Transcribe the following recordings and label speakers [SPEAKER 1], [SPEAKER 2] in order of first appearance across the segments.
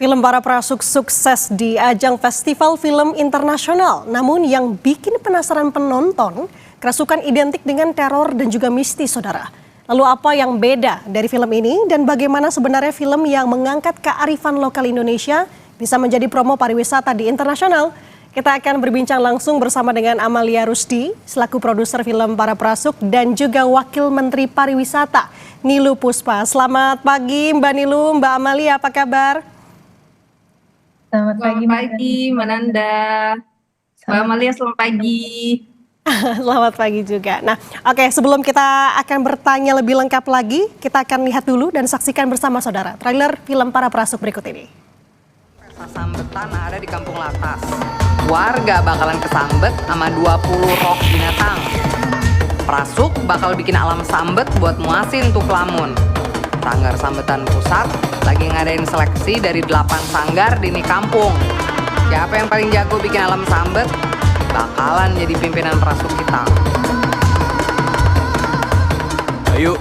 [SPEAKER 1] Film Para Prasuk sukses di ajang Festival Film Internasional. Namun yang bikin penasaran penonton, kerasukan identik dengan teror dan juga mistis, saudara. Lalu apa yang beda dari film ini dan bagaimana sebenarnya film yang mengangkat kearifan lokal Indonesia bisa menjadi promo pariwisata di internasional? Kita akan berbincang langsung bersama dengan Amalia Rusdi, selaku produser film Para Prasuk dan juga Wakil Menteri Pariwisata, Nilu Puspa. Selamat pagi Mbak Nilu, Mbak Amalia, apa kabar?
[SPEAKER 2] Selamat
[SPEAKER 3] Selamat
[SPEAKER 2] pagi,
[SPEAKER 3] pagi, Mananda. Mbak Amalia, selamat pagi.
[SPEAKER 1] Selamat pagi juga. Nah, oke, sebelum kita akan bertanya lebih lengkap lagi, kita akan lihat dulu dan saksikan bersama saudara trailer film Para Prasuk berikut ini.
[SPEAKER 4] Pesta sambetan ada di Kampung Latas. Warga bakalan kesambet sama 20 roh binatang. Prasuk bakal bikin alam sambet buat muasin tuh kelamun. Sanggar Sambetan Pusat lagi ngadain seleksi dari 8 sanggar di nih kampung. Siapa yang paling jago bikin alam sambet bakalan jadi pimpinan Prasuk kita.
[SPEAKER 5] Ayo,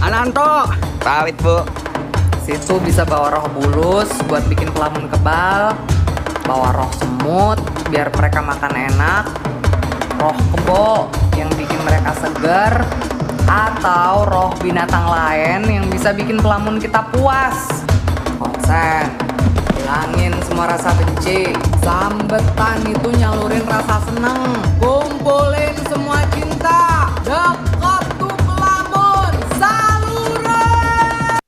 [SPEAKER 5] Ananto. Pawit, Bu.
[SPEAKER 4] Situ bisa bawa roh bulus buat bikin kelamun kebal, bawa roh semut biar mereka makan enak, roh kebo yang bikin mereka segar, atau roh binatang lain yang bisa bikin pelamun kita puas. Konsen, hilangin semua rasa benci. Sambetan itu nyalurin rasa seneng. Kumpulin semua cinta. Dekat tuh pelamun, saluran.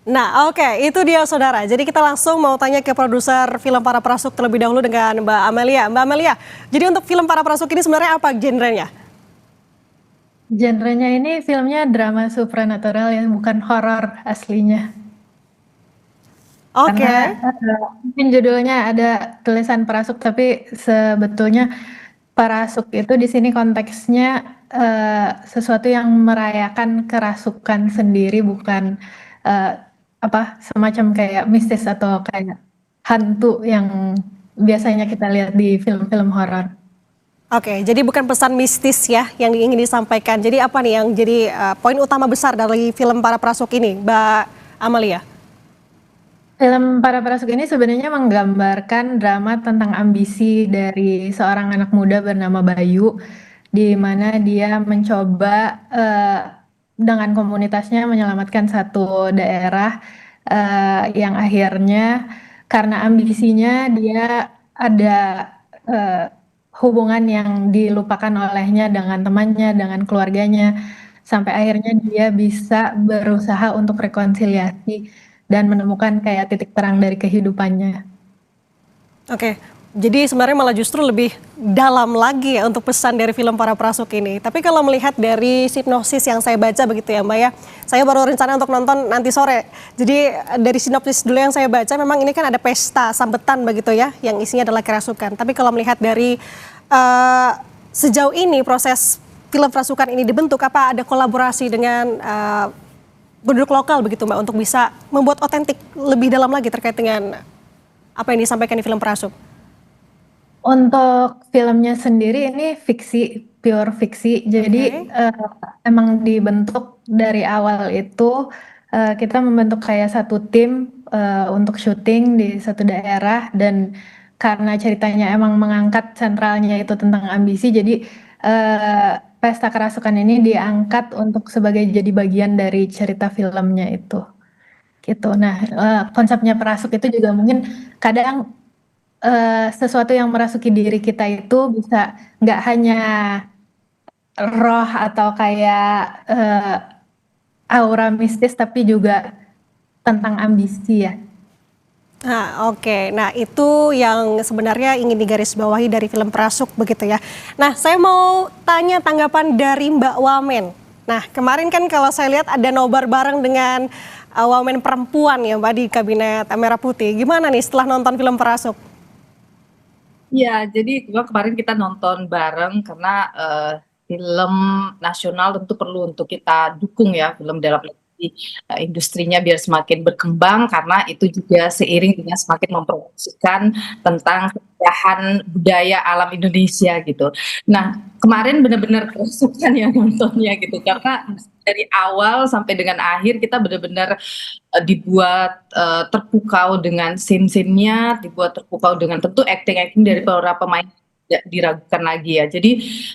[SPEAKER 1] Nah, oke, itu dia saudara. Jadi kita langsung mau tanya ke produser film Para Prasuk terlebih dahulu dengan Mbak Amalia. Mbak Amalia, jadi untuk film Para Prasuk ini sebenarnya apa genrenya?
[SPEAKER 2] Genrenya ini filmnya drama supranatural ya, bukan horor aslinya.
[SPEAKER 1] Oke.
[SPEAKER 2] Karena mungkin judulnya ada tulisan Prasuk, tapi sebetulnya Parasuk itu di sini konteksnya sesuatu yang merayakan kerasukan sendiri, bukan semacam kayak mistis atau kayak hantu yang biasanya kita lihat di film-film horor.
[SPEAKER 1] Oke, jadi bukan pesan mistis ya yang ingin disampaikan. Jadi apa nih yang jadi poin utama besar dari film Para Prasuk ini, Mbak Amalia?
[SPEAKER 2] Film Para Prasuk ini sebenarnya menggambarkan drama tentang ambisi dari seorang anak muda bernama Bayu, di mana dia mencoba dengan komunitasnya menyelamatkan satu daerah yang akhirnya karena ambisinya dia ada eh, hubungan yang dilupakan olehnya dengan temannya, dengan keluarganya, sampai akhirnya dia bisa berusaha untuk rekonsiliasi dan menemukan kayak titik terang dari kehidupannya.
[SPEAKER 1] Oke, jadi sebenarnya malah justru lebih dalam lagi ya untuk pesan dari film Para Prasuk ini. Tapi kalau melihat dari sinopsis yang saya baca begitu ya Mbak ya, saya baru rencana untuk nonton nanti sore. Jadi dari sinopsis dulu yang saya baca memang ini kan ada pesta sambetan begitu ya, yang isinya adalah kerasukan. Tapi kalau melihat dari sejauh ini proses film kerasukan ini dibentuk, apa ada kolaborasi dengan penduduk lokal begitu Mbak untuk bisa membuat otentik lebih dalam lagi terkait dengan apa yang disampaikan di film Prasuk?
[SPEAKER 2] Untuk filmnya sendiri ini fiksi, pure fiksi. Jadi emang dibentuk dari awal itu kita membentuk kayak satu tim untuk syuting di satu daerah, dan karena ceritanya emang mengangkat sentralnya itu tentang ambisi, jadi pesta kerasukan ini diangkat untuk sebagai jadi bagian dari cerita filmnya itu. Gitu. Nah, konsepnya Prasuk itu juga mungkin kadang sesuatu yang merasuki diri kita itu bisa nggak hanya roh atau kayak aura mistis, tapi juga tentang ambisi ya.
[SPEAKER 1] Nah, oke. Nah, itu yang sebenarnya ingin digarisbawahi dari film Prasuk begitu ya. Nah, saya mau tanya tanggapan dari Mbak Wamen. Nah, kemarin kan kalau saya lihat ada nobar bareng dengan Wamen perempuan ya Mbak di Kabinet Merah Putih. Gimana nih setelah nonton film Prasuk?
[SPEAKER 3] Ya, jadi kemarin kita nonton bareng karena film nasional tentu perlu untuk kita dukung ya, film dalam industrinya biar semakin berkembang, karena itu juga seiring dengan semakin mempromosikan tentang keindahan budaya alam Indonesia gitu. Nah, kemarin benar-benar kerasukan ya nontonnya gitu, karena dari awal sampai dengan akhir kita benar-benar dibuat terpukau dengan scene-scene-nya, dibuat terpukau dengan tentu acting-acting dari para pemain tidak diragukan lagi ya. Jadi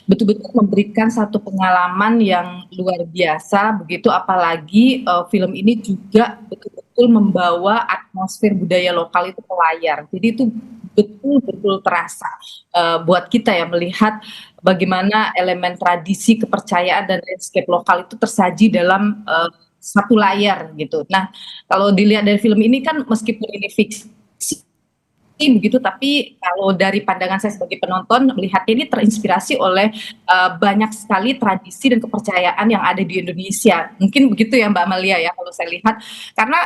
[SPEAKER 3] betul-betul memberikan satu pengalaman yang luar biasa begitu, apalagi film ini juga betul-betul membawa atmosfer budaya lokal itu ke layar. Jadi itu betul-betul terasa buat kita ya, melihat bagaimana elemen tradisi, kepercayaan dan landscape lokal itu tersaji dalam satu layar gitu. Nah, kalau dilihat dari film ini kan meskipun ini fiksi begitu, tapi kalau dari pandangan saya sebagai penonton melihatnya ini terinspirasi oleh banyak sekali tradisi dan kepercayaan yang ada di Indonesia. Mungkin begitu ya Mbak Amalia ya kalau saya lihat, karena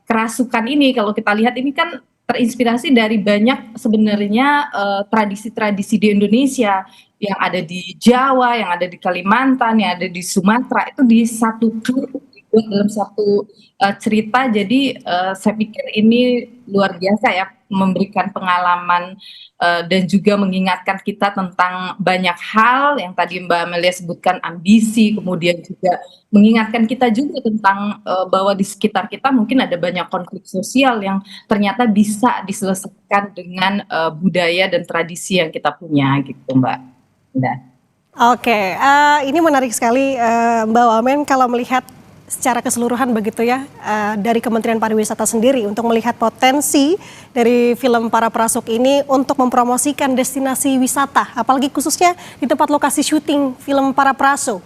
[SPEAKER 3] kerasukan ini kalau kita lihat ini kan terinspirasi dari banyak sebenarnya tradisi-tradisi di Indonesia yang ada di Jawa, yang ada di Kalimantan, yang ada di Sumatera, itu disatukan dibuat dalam satu cerita. Jadi saya pikir ini luar biasa ya, memberikan pengalaman dan juga mengingatkan kita tentang banyak hal yang tadi Mbak Amelia sebutkan, ambisi, kemudian juga mengingatkan kita juga tentang bahwa di sekitar kita mungkin ada banyak konflik sosial yang ternyata bisa diselesaikan dengan budaya dan tradisi yang kita punya gitu Mbak. Nah.
[SPEAKER 1] Oke, ini menarik sekali Mbak Wamen kalau melihat secara keseluruhan begitu ya, dari Kementerian Pariwisata sendiri untuk melihat potensi dari film Para Prasuk ini untuk mempromosikan destinasi wisata, apalagi khususnya di tempat lokasi syuting film Para Prasuk.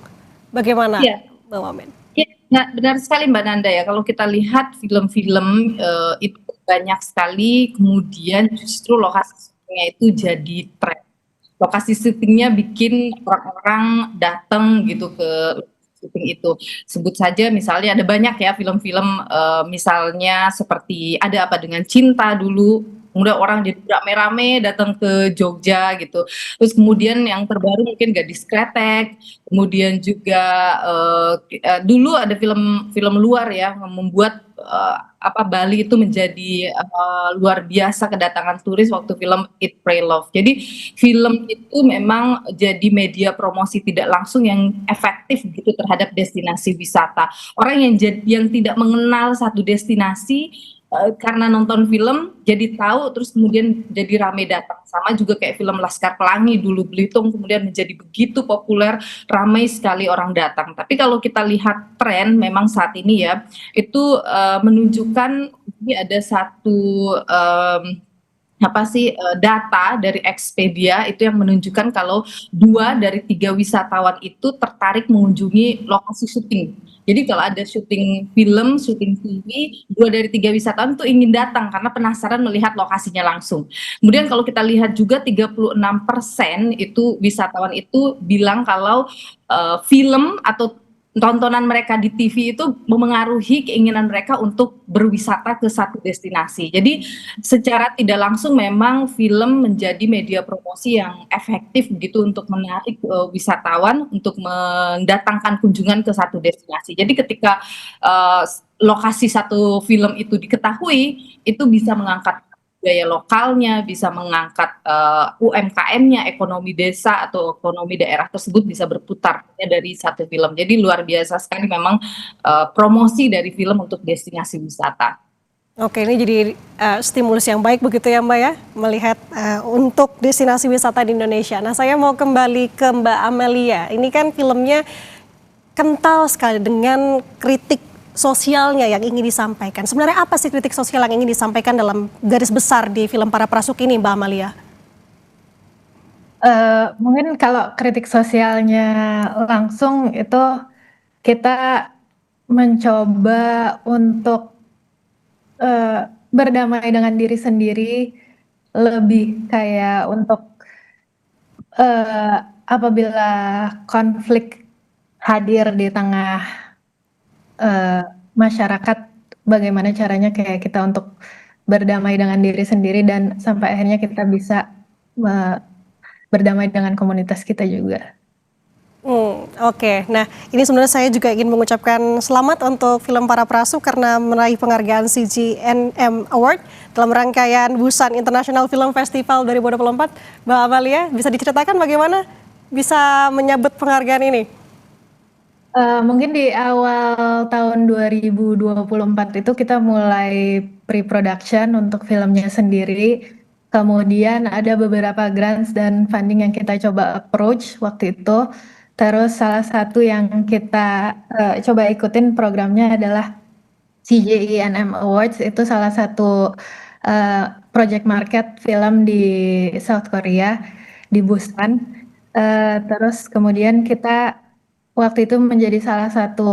[SPEAKER 1] Bagaimana Mbak Wamen?
[SPEAKER 3] Ya, nah, benar sekali Mbak Nanda ya, kalau kita lihat film-film itu banyak sekali, kemudian justru lokasi syutingnya itu jadi tren. Lokasi syutingnya bikin orang-orang datang gitu ke syuting itu. Sebut saja misalnya ada banyak ya film-film misalnya seperti Ada Apa Dengan Cinta dulu, kemudian orang jadi rame-rame datang ke Jogja gitu. Terus kemudian yang terbaru mungkin Gadis Kretek, kemudian juga dulu ada film luar ya yang membuat Bali itu menjadi luar biasa kedatangan turis waktu film Eat Pray Love. Jadi film itu memang jadi media promosi tidak langsung yang efektif gitu terhadap destinasi wisata. Orang yang tidak mengenal satu destinasi karena nonton film jadi tahu, terus kemudian jadi rame datang. Sama juga kayak film Laskar Pelangi dulu, Belitung kemudian menjadi begitu populer, ramai sekali orang datang. Tapi kalau kita lihat tren memang saat ini ya, itu menunjukkan ini ada satu data dari Expedia itu yang menunjukkan kalau 2 dari 3 wisatawan itu tertarik mengunjungi lokasi syuting. Jadi kalau ada syuting film, syuting TV, 2 dari 3 wisatawan itu ingin datang karena penasaran melihat lokasinya langsung. Kemudian kalau kita lihat juga 36% itu wisatawan itu bilang kalau film atau tontonan mereka di TV itu memengaruhi keinginan mereka untuk berwisata ke satu destinasi. Jadi secara tidak langsung memang film menjadi media promosi yang efektif gitu untuk menarik wisatawan untuk mendatangkan kunjungan ke satu destinasi. Jadi ketika lokasi satu film itu diketahui, itu bisa mengangkat budaya lokalnya, bisa mengangkat UMKM-nya, ekonomi desa atau ekonomi daerah tersebut bisa berputar dari satu film. Jadi luar biasa sekali memang promosi dari film untuk destinasi wisata.
[SPEAKER 1] Oke, ini jadi stimulus yang baik begitu ya Mbak ya, melihat untuk destinasi wisata di Indonesia. Nah, saya mau kembali ke Mbak Amelia. Ini kan filmnya kental sekali dengan kritik sosialnya yang ingin disampaikan. Sebenarnya apa sih kritik sosial yang ingin disampaikan dalam garis besar di film Para Prasuk ini, Mbak Amalia?
[SPEAKER 2] Mungkin kalau kritik sosialnya langsung itu kita mencoba untuk berdamai dengan diri sendiri, lebih kayak untuk apabila konflik hadir di tengah masyarakat, bagaimana caranya kayak kita untuk berdamai dengan diri sendiri dan sampai akhirnya kita bisa berdamai dengan komunitas kita juga.
[SPEAKER 1] Oke, nah ini sebenarnya saya juga ingin mengucapkan selamat untuk film Para Prasuk karena meraih penghargaan CGNM Award dalam rangkaian Busan International Film Festival 2024. Mbak Amalia, bisa diceritakan bagaimana bisa menyabet penghargaan ini?
[SPEAKER 2] Mungkin di awal tahun 2024 itu kita mulai pre-production untuk filmnya sendiri. Kemudian ada beberapa grants dan funding yang kita coba approach waktu itu. Terus salah satu yang kita coba ikutin programnya adalah CJENM Awards. Itu salah satu project market film di South Korea, di Busan. Terus kemudian kita waktu itu menjadi salah satu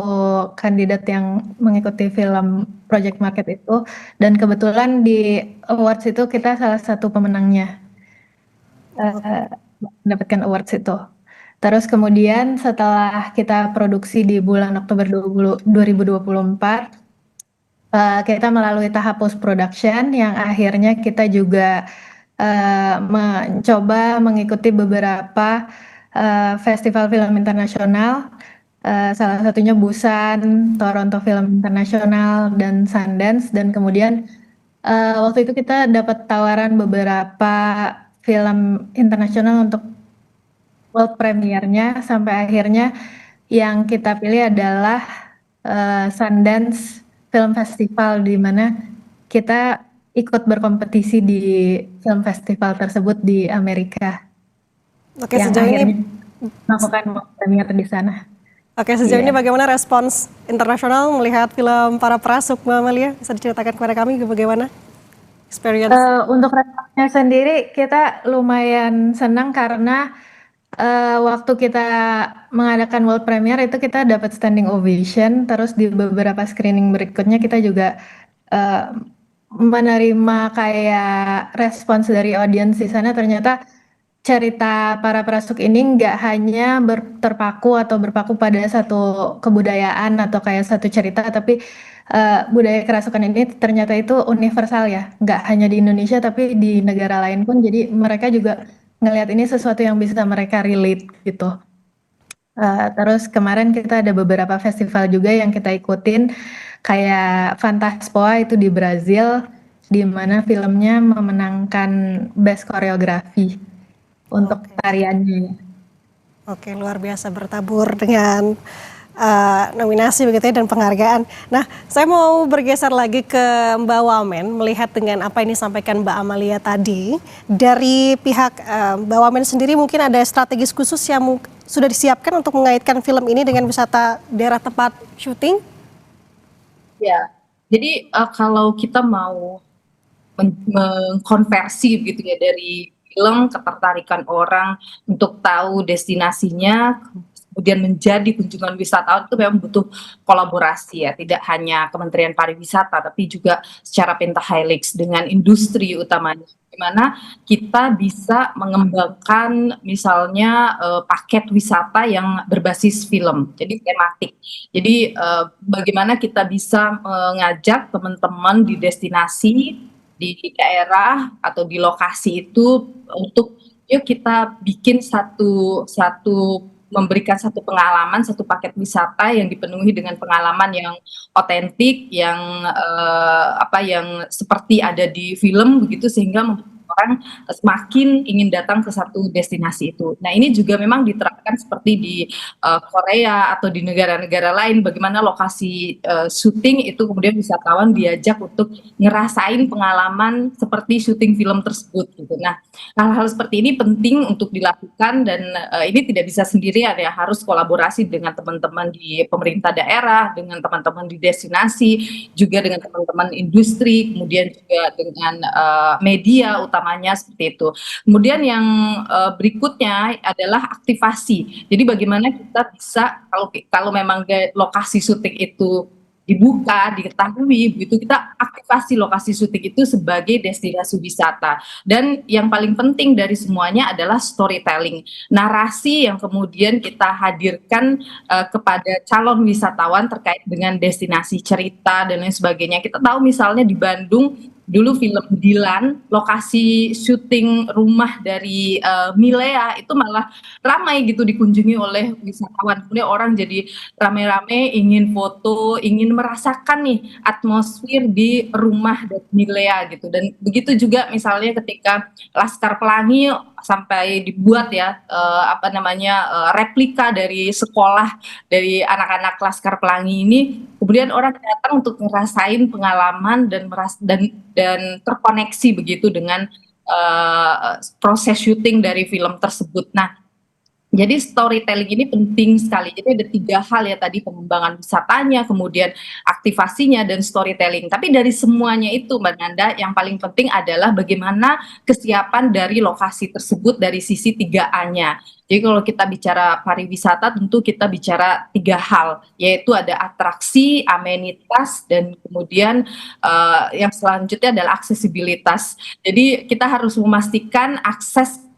[SPEAKER 2] kandidat yang mengikuti film project market itu, dan kebetulan di awards itu kita salah satu pemenangnya, mendapatkan awards itu. Terus kemudian setelah kita produksi di bulan Oktober 2024, kita melalui tahap post production yang akhirnya kita juga mencoba mengikuti beberapa festival film internasional, salah satunya Busan, Toronto Film International, dan Sundance. Dan kemudian waktu itu kita dapat tawaran beberapa film internasional untuk world premiere-nya, sampai akhirnya yang kita pilih adalah Sundance Film Festival, di mana kita ikut berkompetisi di film festival tersebut di Amerika.
[SPEAKER 1] Oke,
[SPEAKER 2] Yang
[SPEAKER 1] sejauh
[SPEAKER 2] akhirnya
[SPEAKER 1] ini
[SPEAKER 2] melakukan world premiere di sana.
[SPEAKER 1] Oke, sejauh ini
[SPEAKER 2] Iya.
[SPEAKER 1] bagaimana respons internasional melihat film Para Prasuk, Mbak Amalia? Bisa diceritakan kepada kami bagaimana experience?
[SPEAKER 2] Untuk responsnya sendiri kita lumayan senang karena waktu kita mengadakan world premiere itu kita dapat standing ovation. Terus di beberapa screening berikutnya kita juga menerima kayak respons dari audiens di sana. Ternyata cerita Para Prasuk ini nggak hanya terpaku atau berpaku pada satu kebudayaan atau kayak satu cerita, tapi budaya kerasukan ini ternyata itu universal ya, nggak hanya di Indonesia tapi di negara lain pun. Jadi mereka juga ngelihat ini sesuatu yang bisa mereka relate gitu. Terus kemarin kita ada beberapa festival juga yang kita ikutin, kayak Fantaspoa itu di Brazil, di mana filmnya memenangkan Best Choreography untuk tariannya.
[SPEAKER 1] Oke, luar biasa bertabur dengan nominasi begitu ya dan penghargaan. Nah, saya mau bergeser lagi ke Mbak Wamen, melihat dengan apa yang disampaikan Mbak Amalia tadi. Dari pihak Mbak Wamen sendiri mungkin ada strategis khusus yang sudah disiapkan untuk mengaitkan film ini dengan wisata daerah tempat syuting?
[SPEAKER 3] Ya, jadi kalau kita mau mengkonversi gitu ya dari film ketertarikan orang untuk tahu destinasinya, kemudian menjadi kunjungan wisatawan, itu memang butuh kolaborasi ya, tidak hanya Kementerian Pariwisata tapi juga secara pentahelix dengan industri utamanya, di mana kita bisa mengembangkan misalnya paket wisata yang berbasis film, jadi tematik. Jadi bagaimana kita bisa mengajak teman-teman di destinasi, di daerah atau di lokasi itu untuk yuk kita bikin memberikan satu pengalaman, satu paket wisata yang dipenuhi dengan pengalaman yang otentik, yang yang seperti ada di film begitu, sehingga orang semakin ingin datang ke satu destinasi itu. Nah, ini juga memang diterapkan seperti di Korea atau di negara-negara lain, bagaimana lokasi syuting itu kemudian wisatawan diajak untuk ngerasain pengalaman seperti syuting film tersebut gitu. Nah, hal-hal seperti ini penting untuk dilakukan, dan ini tidak bisa sendirian ya, harus kolaborasi dengan teman-teman di pemerintah daerah, dengan teman-teman di destinasi, juga dengan teman-teman industri, kemudian juga dengan media utamanya seperti itu. Kemudian yang berikutnya adalah aktivasi. Jadi bagaimana kita bisa, kalau memang lokasi syuting itu dibuka, diketahui, begitu kita aktivasi lokasi syuting itu sebagai destinasi wisata. Dan yang paling penting dari semuanya adalah storytelling, narasi yang kemudian kita hadirkan kepada calon wisatawan terkait dengan destinasi, cerita dan lain sebagainya. Kita tahu misalnya di Bandung dulu film Dilan, lokasi syuting rumah dari Milea itu malah ramai gitu dikunjungi oleh wisatawan. Kemudian orang jadi rame-rame ingin foto, ingin merasakan nih atmosfer di rumah dari Milea gitu. Dan begitu juga misalnya ketika Laskar Pelangi sampai dibuat ya replika dari sekolah dari anak-anak Laskar Pelangi ini, kemudian orang datang untuk ngerasain pengalaman dan terkoneksi begitu dengan proses syuting dari film tersebut. Nah, jadi storytelling ini penting sekali. Jadi ada 3 hal ya tadi, pengembangan wisatanya, kemudian aktivasinya, dan storytelling. Tapi dari semuanya itu Mbak Nanda, yang paling penting adalah bagaimana kesiapan dari lokasi tersebut dari sisi 3A-nya. Jadi kalau kita bicara pariwisata tentu kita bicara 3 hal, yaitu ada atraksi, amenitas, dan kemudian yang selanjutnya adalah aksesibilitas. Jadi kita harus memastikan akses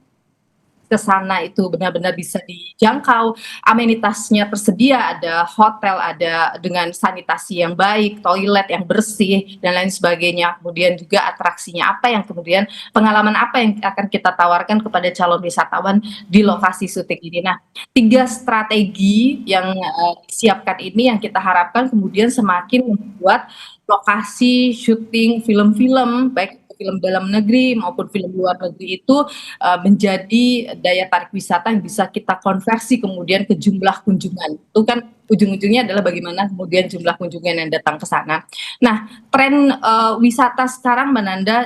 [SPEAKER 3] ke sana itu benar-benar bisa dijangkau, amenitasnya tersedia, ada hotel, ada dengan sanitasi yang baik, toilet yang bersih, dan lain sebagainya. Kemudian juga atraksinya apa yang kemudian, pengalaman apa yang akan kita tawarkan kepada calon wisatawan di lokasi syuting ini. Nah, 3 strategi yang disiapkan ini yang kita harapkan kemudian semakin membuat lokasi syuting film-film, baik film dalam negeri maupun film luar negeri itu menjadi daya tarik wisata yang bisa kita konversi kemudian ke jumlah kunjungan. Itu kan ujung-ujungnya adalah bagaimana kemudian jumlah kunjungan yang datang ke sana. Nah, tren wisata sekarang Mbak Nanda,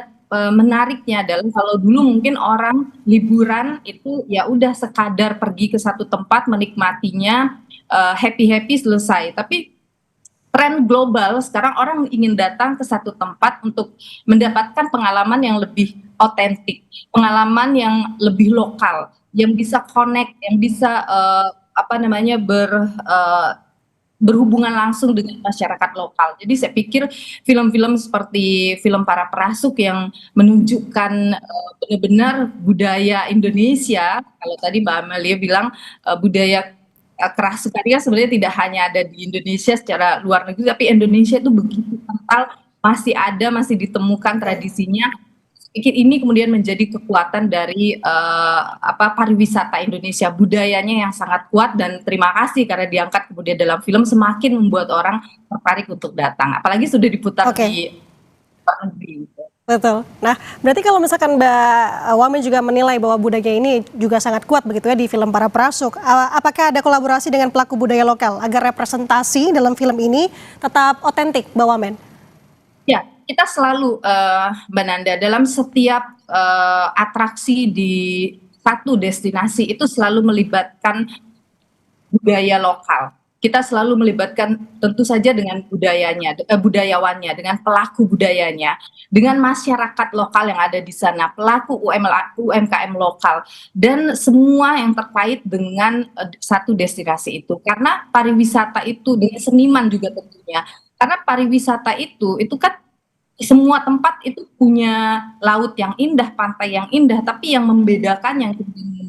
[SPEAKER 3] menariknya adalah kalau dulu mungkin orang liburan itu ya udah sekadar pergi ke satu tempat menikmatinya, happy-happy selesai. Tapi tren global sekarang orang ingin datang ke satu tempat untuk mendapatkan pengalaman yang lebih otentik, pengalaman yang lebih lokal, yang bisa connect, yang bisa berhubungan langsung dengan masyarakat lokal. Jadi saya pikir film-film seperti film Para Perasuk yang menunjukkan benar-benar budaya Indonesia, kalau tadi Mbak Amelia bilang budaya kerasukannya sebenarnya tidak hanya ada di Indonesia secara luar negeri, tapi Indonesia itu begitu kental, masih ditemukan tradisinya. Pikir ini kemudian menjadi kekuatan dari pariwisata Indonesia, budayanya yang sangat kuat, dan terima kasih karena diangkat kemudian dalam film semakin membuat orang tertarik untuk datang, apalagi sudah diputar di luar negeri.
[SPEAKER 1] Betul. Nah, berarti kalau misalkan Mbak Wamen juga menilai bahwa budaya ini juga sangat kuat begitu ya di film Para Perasuk, apakah ada kolaborasi dengan pelaku budaya lokal agar representasi dalam film ini tetap otentik, Mbak Wamen?
[SPEAKER 3] Ya, kita selalu Mbak Nanda, dalam setiap atraksi di satu destinasi itu selalu melibatkan budaya lokal. Kita selalu melibatkan tentu saja dengan budayawannya, dengan pelaku budayanya, dengan masyarakat lokal yang ada di sana, pelaku UMKM lokal, dan semua yang terkait dengan satu destinasi itu. Karena pariwisata itu dengan seniman juga tentunya. Karena pariwisata itu kan semua tempat itu punya laut yang indah, pantai yang indah, tapi yang membedakan, yang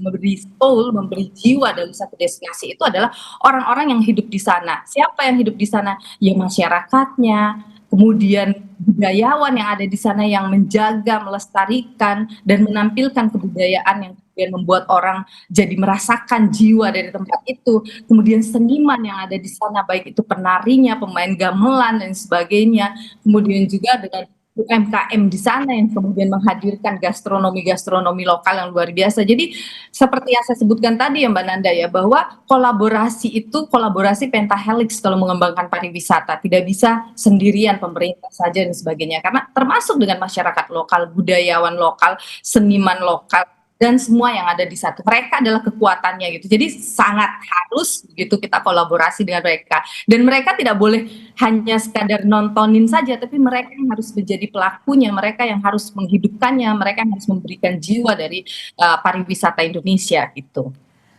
[SPEAKER 3] memberi soul, memberi jiwa dalam satu destinasi itu adalah orang-orang yang hidup di sana. Siapa yang hidup di sana? Ya masyarakatnya, kemudian budayawan yang ada di sana yang menjaga, melestarikan, dan menampilkan kebudayaan yang kemudian membuat orang jadi merasakan jiwa dari tempat itu. Kemudian seniman yang ada di sana, baik itu penarinya, pemain gamelan, dan sebagainya. Kemudian juga dengan UMKM di sana yang kemudian menghadirkan gastronomi lokal yang luar biasa. Jadi seperti yang saya sebutkan tadi ya Mbak Nanda ya, bahwa kolaborasi itu kolaborasi pentahelix kalau mengembangkan pariwisata, tidak bisa sendirian pemerintah saja dan sebagainya, karena termasuk dengan masyarakat lokal, budayawan lokal, seniman lokal, dan semua yang ada di satu. Mereka adalah kekuatannya gitu. Jadi sangat harus gitu kita kolaborasi dengan mereka. Dan mereka tidak boleh hanya sekadar nontonin saja, tapi mereka yang harus menjadi pelakunya, mereka yang harus menghidupkannya, mereka yang harus memberikan jiwa dari pariwisata Indonesia gitu.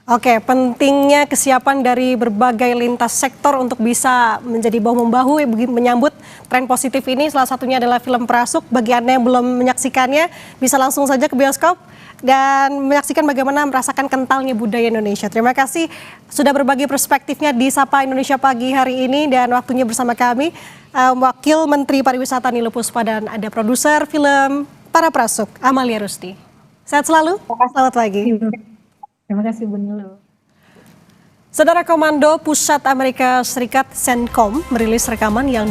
[SPEAKER 1] Oke, pentingnya kesiapan dari berbagai lintas sektor untuk bisa menjadi bahu-membahu menyambut tren positif ini. Salah satunya adalah film Prasuk. Bagi Anda yang belum menyaksikannya, bisa langsung saja ke bioskop dan menyaksikan bagaimana merasakan kentalnya budaya Indonesia. Terima kasih sudah berbagi perspektifnya di Sapa Indonesia Pagi hari ini dan waktunya bersama kami. Wakil Menteri Pariwisata Niluh Puspa dan ada produser film Para Prasuk, Amalia Rusti. Sehat selalu, selamat pagi.
[SPEAKER 2] Terima kasih Bu Niluh.
[SPEAKER 1] Saudara Komando Pusat Amerika Serikat CENTCOM merilis rekaman yang